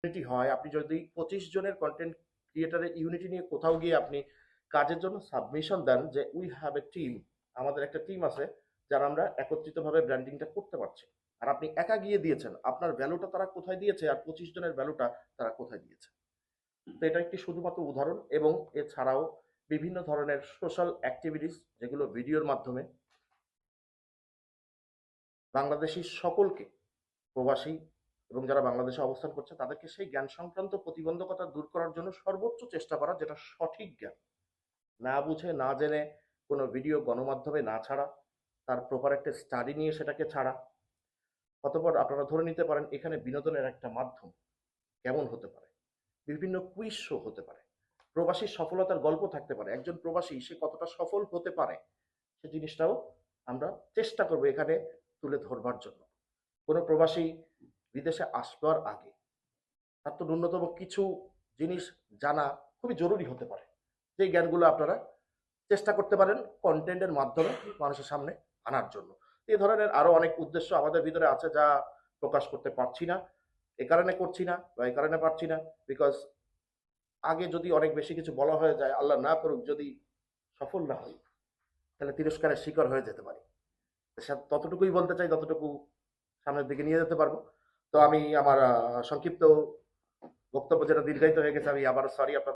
Unity হয়, আপনি যদি 25 জনের কন্টেন্ট ক্রিয়েটরের ইউনিটি নিয়ে কোথাও গিয়ে আপনি কাজের জন্য সাবমিশন দেন যে উই হ্যাভ এ টিম, আমাদের একটা টিম আছে যারা আমরা একত্রিতভাবে ব্র্যান্ডিংটা করতে পারছি, আর আপনি একা গিয়ে দিয়েছেন, আপনার ভ্যালুটা তারা কোথায় দিয়েছে আর 25 জনের ভ্যালুটা তারা কোথায় দিয়েছে। তো এটা একটি শুধুমাত্র উদাহরণ, এবং এছাড়াও বিভিন্ন ধরনের সোশ্যাল অ্যাক্টিভিটিস যেগুলো ভিডিওর মাধ্যমে বাংলাদেশী সকলকে, প্রবাসী এবং যারা বাংলাদেশে অবস্থান করছে তাদেরকে সেই জ্ঞান সংক্রান্ত প্রতিবন্ধকতা দূর করার জন্য সর্বোচ্চ চেষ্টা করা, যেটা সঠিক জ্ঞান, না বুঝে না জেনে কোনো ভিডিও গণমাধ্যমে না ছাড়া, তার প্রপার একটা স্টাডি নিয়ে সেটাকে ছাড়া। অতঃপর আপনারা ধরে নিতে পারেন এখানে বিনোদনের একটা মাধ্যম কেমন হতে পারে, বিভিন্ন কুইজ শো হতে পারে, প্রবাসীর সফলতার গল্প থাকতে পারে, একজন প্রবাসী সে কতটা সফল হতে পারে সে জিনিসটাও আমরা চেষ্টা করবো এখানে তুলে ধরবার জন্য। কোনো প্রবাসী বিদেশে আসবার আগে তার তো ন্যূনতম কিছু জিনিস জানা খুবই জরুরি হতে পারে, যে জ্ঞানগুলো আপনারা চেষ্টা করতে পারেন কন্টেন্টের মাধ্যমে মানুষের সামনে আনার জন্য। এই ধরনের আরো অনেক উদ্দেশ্য আমাদের ভিতরে আছে যা প্রকাশ করতে পারছি না, এ কারণে করছি না বা এই কারণে পারছি না, বিকজ আগে যদি অনেক বেশি কিছু বলা হয়ে যায়, আল্লাহ না করুক যদি সফল না হই, তাহলে তিরস্কারের শিকার হয়ে যেতে পারি। ততটুকুই বলতে চাই যতটুকু সামনের দিকে নিয়ে যেতে পারবো। তো আমি আমার সংক্ষিপ্ত বক্তব্য যেটা দীর্ঘায়িত হয়ে গেছে, আমি আবার সরি আপনার